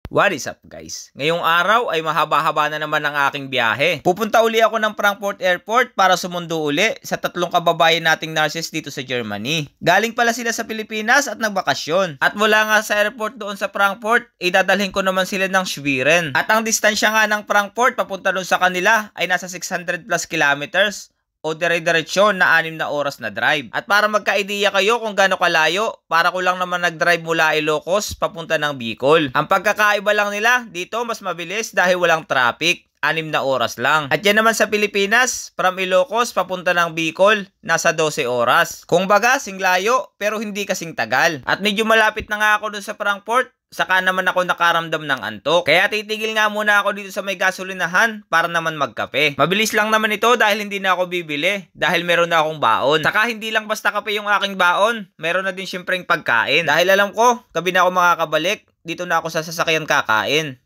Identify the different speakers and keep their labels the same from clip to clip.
Speaker 1: What is up guys? Ngayong araw ay mahaba-haba na naman ang aking biyahe. Pupunta uli ako ng Frankfurt Airport para sumundo uli sa tatlong kababayan nating nurses dito sa Germany. Galing pala sila sa Pilipinas at nagbakasyon. At mula nga sa airport doon sa Frankfurt, idadalhin ko naman sila ng Schwerin. At ang distansya nga ng Frankfurt papunta doon sa kanila ay nasa 600 plus kilometers. O dire-diretsyon na 6 na oras na drive. At para magka-idea kayo kung gaano kalayo, para ko lang naman nag-drive mula Ilocos papunta ng Bicol. Ang pagkakaiba lang nila, dito mas mabilis dahil walang traffic. 6 na oras lang. At yan naman sa Pilipinas, from Ilocos papunta ng Bicol, nasa 12 oras. Kung baga, singlayo, pero hindi kasing tagal. At medyo malapit na nga ako dun sa Frankfurt, saka naman ako nakaramdam ng antok. Kaya titigil nga muna ako dito sa may gasolinahan para naman magkape. Mabilis lang naman ito dahil hindi na ako bibili. Dahil meron na akong baon. Saka hindi lang basta kape yung aking baon. Meron na din syempreng pagkain. Dahil alam ko, gabi na ako makakabalik. Dito na ako sa sasakyan kakain.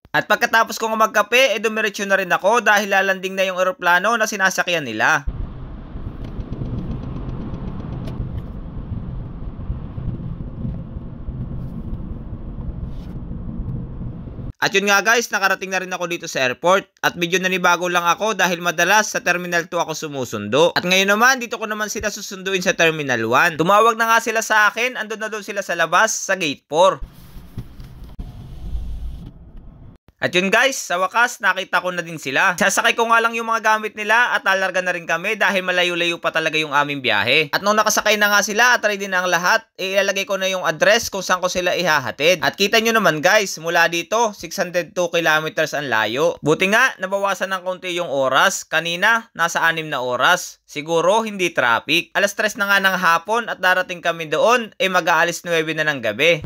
Speaker 1: At pagkatapos ko magkape, dumiretso na rin ako dahil lalanding na yung eroplano na sinasakyan nila. At yun nga guys, nakarating na rin ako dito sa airport. At medyo nanibago lang ako dahil madalas sa Terminal 2 ako sumusundo. At ngayon naman, dito ko naman sila susunduin sa Terminal 1. Tumawag na nga sila sa akin, andun na doon sila sa labas sa Gate 4. At yun guys, sa wakas nakita ko na din sila. Sasakay ko nga lang yung mga gamit nila at alarga na rin kami dahil malayo-layo pa talaga yung aming biyahe. At nung nakasakay na nga sila at ready na ang lahat, ilalagay ko na yung address kung saan ko sila ihahatid. At kita nyo naman guys, mula dito 602 kilometers ang layo. Buti nga, nabawasan ng konti yung oras. Kanina, nasa 6 na oras. Siguro hindi traffic. Alas 3 na nga ng hapon at darating kami doon, mag-aalis 9 na ng gabi.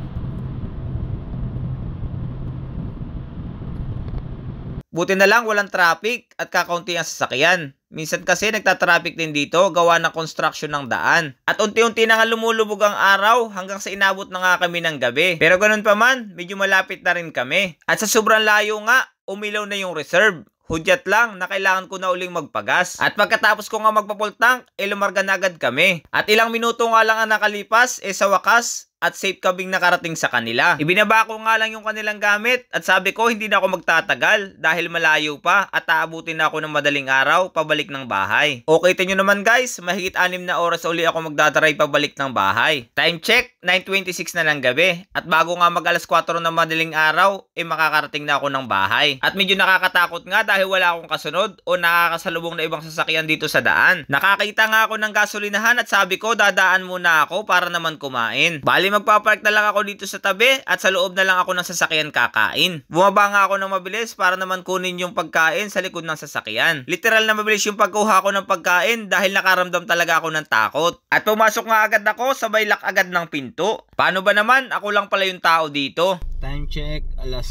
Speaker 1: Buti na lang walang traffic at kakaunti ang sasakyan. Minsan kasi nagtatraffic din dito gawa ng construction ng daan. At unti-unti na nga lumulubog ang araw hanggang sa inabot na nga kami ng gabi. Pero ganun pa man, medyo malapit na rin kami. At sa sobrang layo nga, umilaw na yung reserve. Hudyat lang na kailangan ko na uling magpagas. At pagkatapos ko nga magpa-full tank, lumarga na agad kami. At ilang minuto nga lang ang nakalipas, sa wakas, at safe kaming nakarating sa kanila. Ibinaba ko nga lang yung kanilang gamit at sabi ko hindi na ako magtatagal dahil malayo pa at aabutin na ako ng madaling araw pabalik ng bahay. Okay nyo naman guys, mahigit 6 na oras uli ako magdadrive pabalik ng bahay. Time check, 9:26 na ng gabi. At bago nga mag alas 4 ng madaling araw, makakarating na ako ng bahay. At medyo nakakatakot nga dahil wala akong kasunod o nakakasalubong na ibang sasakyan dito sa daan. Nakakita nga ako ng gasolinahan at sabi ko dadaan muna ako para naman kumain. Bali magpapark na lang ako dito sa tabi at sa loob na lang ako ng sasakyan kakain. Bumaba nga ako ng mabilis para naman kunin yung pagkain sa likod ng sasakyan. Literal na mabilis yung pagkuha ko ng pagkain dahil nakaramdam talaga ako ng takot. At pumasok nga agad ako, sabay lock agad ng pinto. Paano ba naman? Ako lang pala yung tao dito. Time check, alas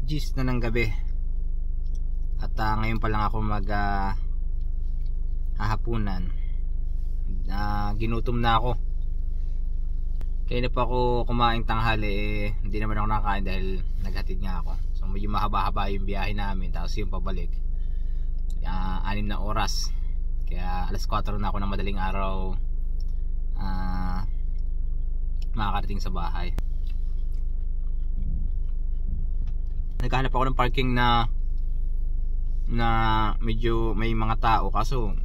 Speaker 1: 10 na ng gabi. At ngayon pa lang ako hahapunan. Ginutom na ako. Kaya na pa ako kumain tanghali, hindi naman ako nakakain dahil naghatid nga ako. So medyo mahaba-haba yung biyahe namin, tapos yung pabalik 6 na oras. Kaya alas 4 na ako ng madaling araw makakarating sa bahay. Naghahanap ako ng parking na medyo may mga tao, kaso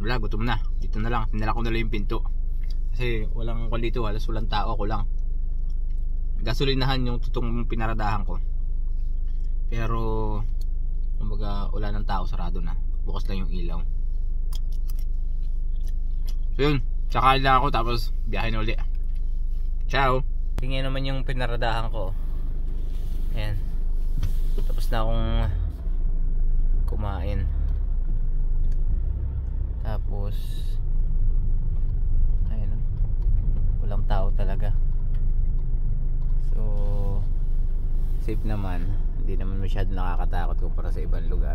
Speaker 1: wala, gutom na. Dito na lang, tinala ko na lang yung pinto. Kasi walang dito, halos walang tao, ako lang. Gasolinahan yung tutong pinaradahan ko. Pero kumbaga wala ng tao, sarado na. Bukas lang yung ilaw. So yun, tsaka lang ako tapos biyahe na uli. Ciao. Tingnan naman yung pinaradahan ko. Ayan. Tapos na akong kumain. Tapos walang tao talaga. So safe naman. Hindi naman masyado nakakatakot kumpara sa ibang lugar.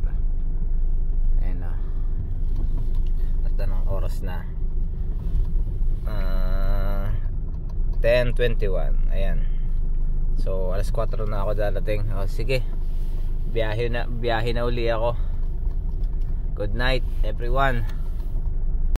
Speaker 1: Ayan na. At anong oras na? 10:21. Ayan. So alas 4 na ako darating. Sige, biyahe na uli ako. Good night everyone.